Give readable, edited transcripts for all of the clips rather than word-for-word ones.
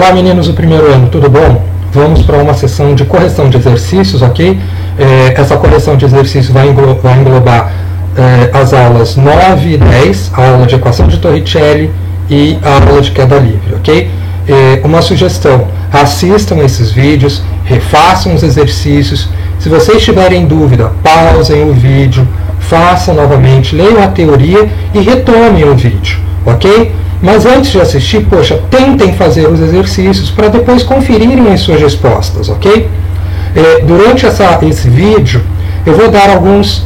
Olá meninos do primeiro ano, tudo bom? Vamos para uma sessão de correção de exercícios, ok? Essa correção de exercícios vai englobar as aulas 9 e 10, a aula de equação de Torricelli e a aula de queda livre, ok? Uma sugestão, assistam esses vídeos, refaçam os exercícios. Se vocês tiverem dúvida, pausem o vídeo, façam novamente, leiam a teoria e retomem o vídeo, ok? Mas antes de assistir, tentem fazer os exercícios para depois conferirem as suas respostas, ok? Durante esse vídeo, eu vou dar alguns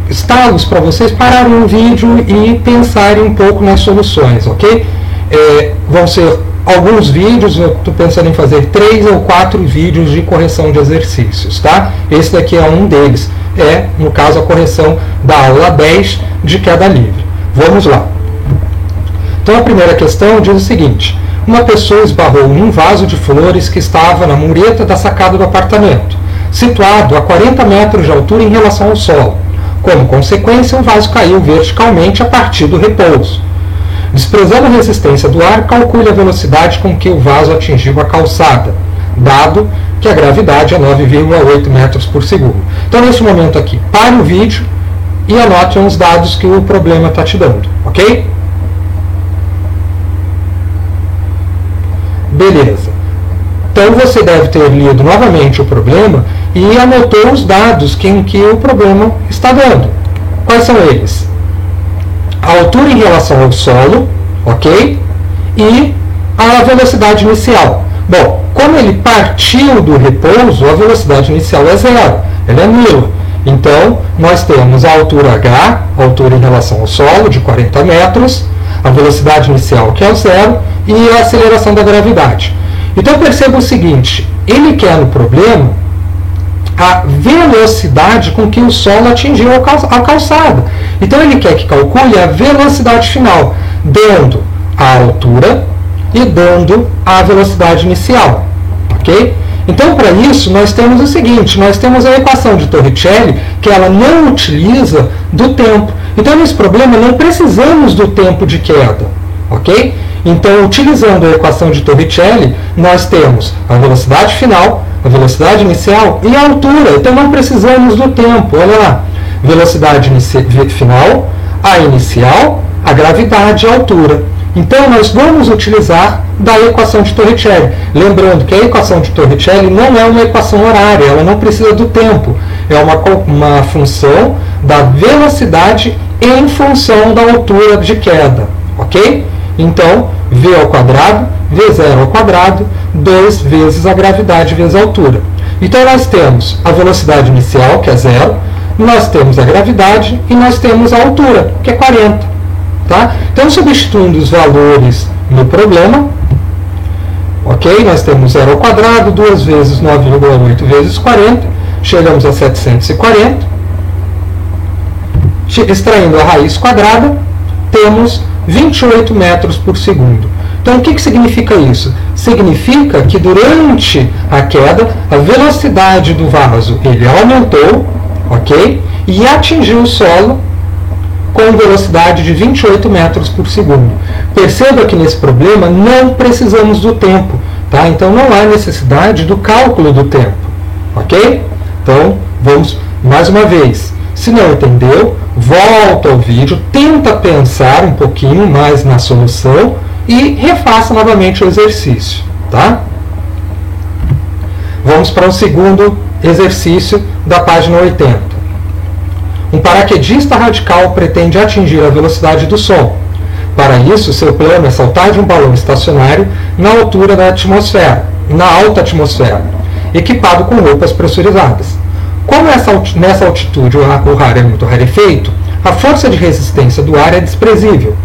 estalos para vocês pararem o vídeo e pensarem um pouco nas soluções, ok? Vão ser alguns vídeos, eu estou pensando em fazer 3 ou 4 vídeos de correção de exercícios, tá? Esse daqui é um deles, no caso, a correção da aula 10 de queda livre. Vamos lá. Então a primeira questão diz o seguinte: uma pessoa esbarrou em um vaso de flores que estava na mureta da sacada do apartamento, situado a 40 metros de altura em relação ao solo. Como consequência, o vaso caiu verticalmente a partir do repouso. Desprezando a resistência do ar, calcule a velocidade com que o vaso atingiu a calçada, dado que a gravidade é 9,8 metros por segundo. Então nesse momento aqui, pare o vídeo e anote os dados que o problema está te dando, ok? Beleza. Então você deve ter lido novamente o problema e anotou os dados em que o problema está dando. Quais são eles? A altura em relação ao solo, ok? E a velocidade inicial. Bom, como ele partiu do repouso, a velocidade inicial é zero, ela é nula. Então, nós temos a altura h, a altura em relação ao solo, de 40 metros, a velocidade inicial, que é o zero, e a aceleração da gravidade. Então perceba o seguinte, ele quer no problema a velocidade com que o solo atingiu a calçada. Então ele quer que calcule a velocidade final, dando a altura e dando a velocidade inicial, ok? Então para isso nós temos o seguinte, nós temos a equação de Torricelli, que ela não utiliza do tempo. Então nesse problema não precisamos do tempo de queda, ok? Então, utilizando a equação de Torricelli, nós temos a velocidade final, a velocidade inicial e a altura. Então, não precisamos do tempo. Olha lá, velocidade final, a inicial, a gravidade e a altura. Então, nós vamos utilizar da equação de Torricelli. Lembrando que a equação de Torricelli não é uma equação horária, ela não precisa do tempo. É uma função da velocidade em função da altura de queda, ok? Então, v ao quadrado, v0 ao quadrado, 2 vezes a gravidade vezes a altura. Então, nós temos a velocidade inicial, que é 0, nós temos a gravidade e nós temos a altura, que é 40. Tá? Então, substituindo os valores no problema, ok? Nós temos 0 ao quadrado, 2 vezes 9,8 vezes 40, chegamos a 740. Extraindo a raiz quadrada, temos 28 metros por segundo. Então, o que significa isso? Significa que durante a queda, a velocidade do vaso ele aumentou, ok? E atingiu o solo com velocidade de 28 metros por segundo. Perceba que nesse problema não precisamos do tempo, tá? Então, não há necessidade do cálculo do tempo, ok? Então, vamos mais uma vez. Se não entendeu, volta ao vídeo, tenta pensar um pouquinho mais na solução e refaça novamente o exercício, tá? Vamos para o segundo exercício da página 80. Um paraquedista radical pretende atingir a velocidade do som. Para isso, seu plano é saltar de um balão estacionário na altura da atmosfera, na alta atmosfera, equipado com roupas pressurizadas. Como nessa altitude o ar é muito rarefeito, a força de resistência do ar é desprezível.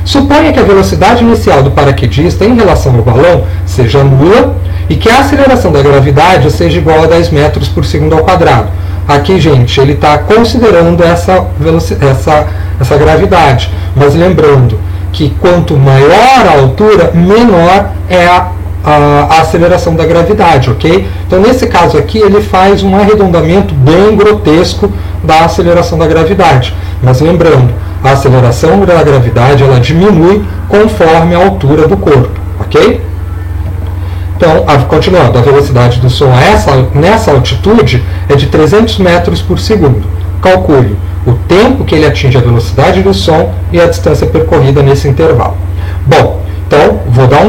Suponha que a velocidade inicial do paraquedista em relação ao balão seja nula e que a aceleração da gravidade seja igual a 10 metros por segundo ao quadrado. Aqui, gente, ele está considerando essa gravidade. Mas lembrando que quanto maior a altura, menor é a aceleração da gravidade, ok? Então, nesse caso aqui, ele faz um arredondamento bem grotesco da aceleração da gravidade. Mas lembrando, a aceleração da gravidade ela diminui conforme a altura do corpo, ok? Então, continuando, a velocidade do som nessa altitude é de 300 metros por segundo. Calcule o tempo que ele atinge a velocidade do som e a distância percorrida nesse intervalo. Bom, então vou dar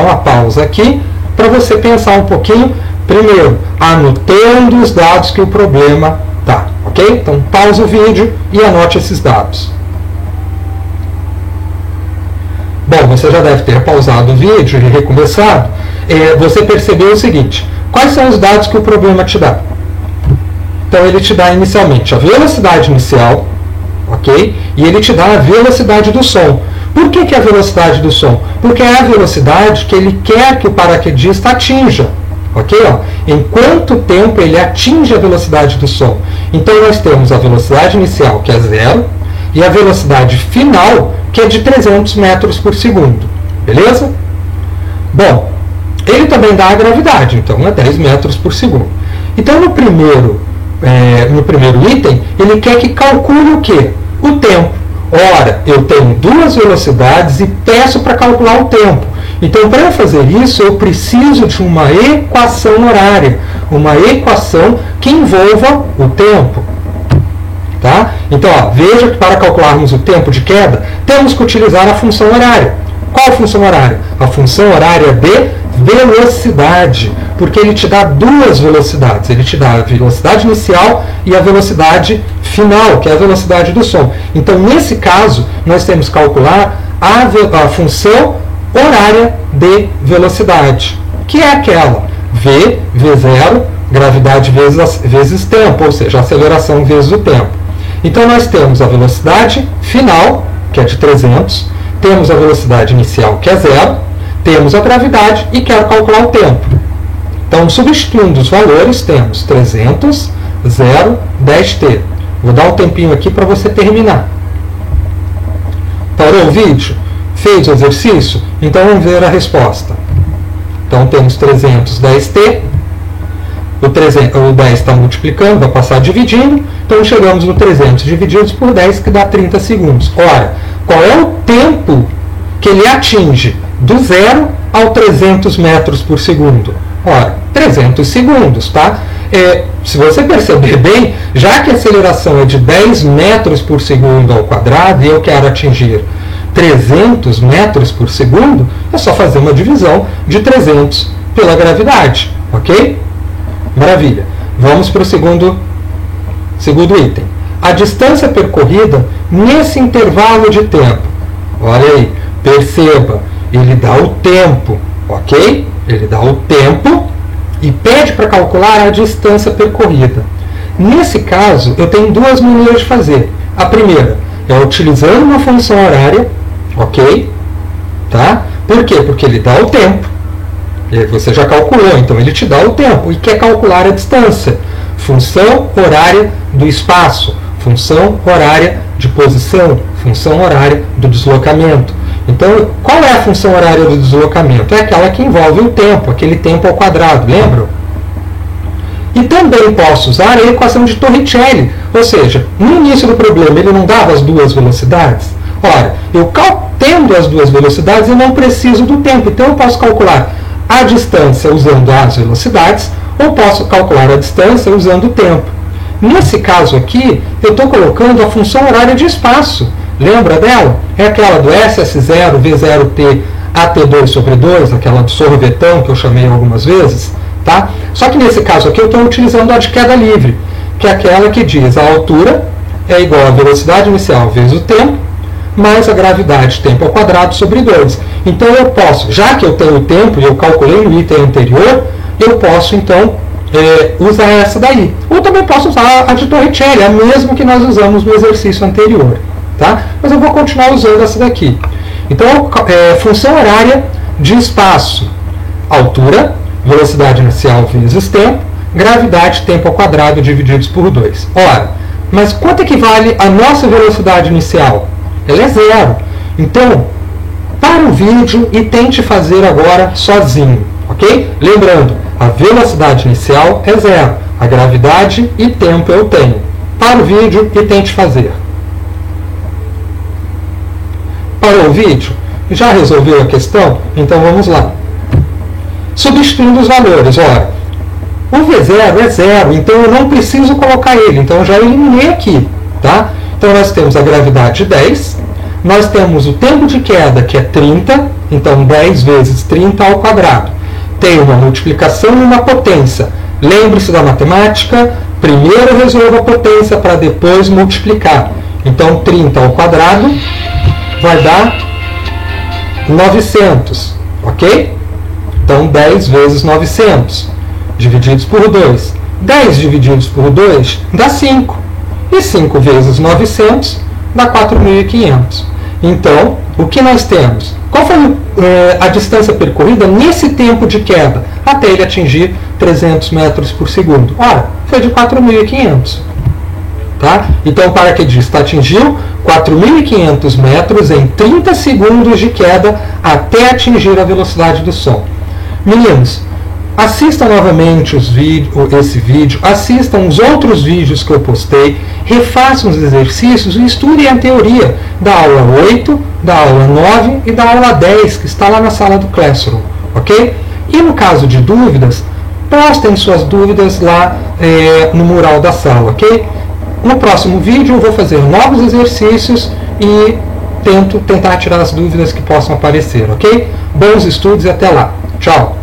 uma pausa aqui para você pensar um pouquinho, primeiro, anotando os dados que o problema dá, ok? Então, pausa o vídeo e anote esses dados. Bom, você já deve ter pausado o vídeo e recomeçado. Você percebeu o seguinte: quais são os dados que o problema te dá? Então, ele te dá inicialmente a velocidade inicial, ok? E ele te dá a velocidade do som. Por que é a velocidade do som? Porque é a velocidade que ele quer que o paraquedista atinja, ok? Em quanto tempo ele atinge a velocidade do som? Então, nós temos a velocidade inicial, que é 0, e a velocidade final, que é de 300 metros por segundo. Beleza? Bom, ele também dá a gravidade, então é 10 metros por segundo. Então, no primeiro item, ele quer que calcule o quê? O tempo. Ora, eu tenho duas velocidades e peço para calcular o tempo. Então, para eu fazer isso, eu preciso de uma equação horária, uma equação que envolva o tempo. Tá? Então, veja que para calcularmos o tempo de queda, temos que utilizar a função horária. Qual a função horária? A função horária de velocidade, porque ele te dá duas velocidades. Ele te dá a velocidade inicial e a velocidade final, que é a velocidade do som. Então, nesse caso, nós temos que calcular a função horária de velocidade, que é aquela V0, gravidade vezes tempo, ou seja, aceleração vezes o tempo. Então, nós temos a velocidade final, que é de 300, temos a velocidade inicial, que é 0, temos a gravidade e quero calcular o tempo. Então, substituindo os valores, temos 300, 0, 10t. Vou dar um tempinho aqui para você terminar. Parou o vídeo? Fez o exercício? Então, vamos ver a resposta. Então, temos 310t. O 10 está multiplicando, vai passar dividindo. Então, chegamos no 300 divididos por 10, que dá 30 segundos. Ora, qual é o tempo que ele atinge do 0 ao 300 metros por segundo? Ora, 300 segundos, tá? Se você perceber bem, já que a aceleração é de 10 metros por segundo ao quadrado e eu quero atingir 300 metros por segundo, é só fazer uma divisão de 300 pela gravidade, ok? Maravilha. Vamos para o segundo item. A distância percorrida nesse intervalo de tempo. Olha aí, perceba, ele dá o tempo, ok? Ele dá o tempo e pede para calcular a distância percorrida. Nesse caso, eu tenho duas maneiras de fazer. A primeira é utilizando uma função horária, ok? Tá? Por quê? Porque ele dá o tempo. Você já calculou, então ele te dá o tempo e quer calcular a distância. Função horária do espaço, função horária de posição, função horária do deslocamento. Então, qual é a função horária do deslocamento? É aquela que envolve o tempo, aquele tempo ao quadrado, lembram? E também posso usar a equação de Torricelli, ou seja, no início do problema ele não dava as duas velocidades? Ora, eu tendo as duas velocidades, eu não preciso do tempo, então eu posso calcular a distância usando as velocidades, ou posso calcular a distância usando o tempo. Nesse caso aqui, eu estou colocando a função horária de espaço. Lembra dela? É aquela do SS0, V0t, AT2 sobre 2, aquela do sorvetão que eu chamei algumas vezes. Tá? Só que nesse caso aqui eu estou utilizando a de queda livre, que é aquela que diz a altura é igual à velocidade inicial vezes o tempo, mais a gravidade tempo ao quadrado sobre 2. Então eu posso, já que eu tenho o tempo e eu calculei no item anterior, eu posso então usar essa daí. Ou também posso usar a de Torricelli, a mesma que nós usamos no exercício anterior. Tá? Mas eu vou continuar usando essa daqui. Então, função horária de espaço. Altura, velocidade inicial vezes tempo, gravidade tempo ao quadrado divididos por 2. Ora, mas quanto equivale a nossa velocidade inicial? Ela é 0. Então, para o vídeo e tente fazer agora sozinho, ok? Lembrando, a velocidade inicial é 0, a gravidade e tempo eu tenho. Para o vídeo e tente fazer. Parou o vídeo? Já resolveu a questão? Então vamos lá. substituindo os valores. Ora, o V0 é 0, então eu não preciso colocar ele, então eu já eliminei aqui. Tá? Então nós temos a gravidade 10, nós temos o tempo de queda, que é 30, então 10 vezes 30 ao quadrado. Tem uma multiplicação e uma potência. Lembre-se da matemática, primeiro resolva a potência para depois multiplicar. Então 30 ao quadrado vai dar 900, ok? Então 10 vezes 900, divididos por 2. 10 divididos por 2 dá 5. E 5 vezes 900 dá 4.500. Então, o que nós temos? Qual foi a distância percorrida nesse tempo de queda, até ele atingir 300 metros por segundo? Ora, foi de 4.500. Tá? Então, o paraquedista atingiu 4.500 metros em 30 segundos de queda até atingir a velocidade do som. Meninos, assistam novamente esse vídeo, assistam os outros vídeos que eu postei, refaçam os exercícios e estudem a teoria da aula 8, da aula 9 e da aula 10, que está lá na sala do Classroom, ok? E no caso de dúvidas, postem suas dúvidas lá no mural da sala, ok? No próximo vídeo eu vou fazer novos exercícios e tentar tirar as dúvidas que possam aparecer, ok? Bons estudos e até lá. Tchau!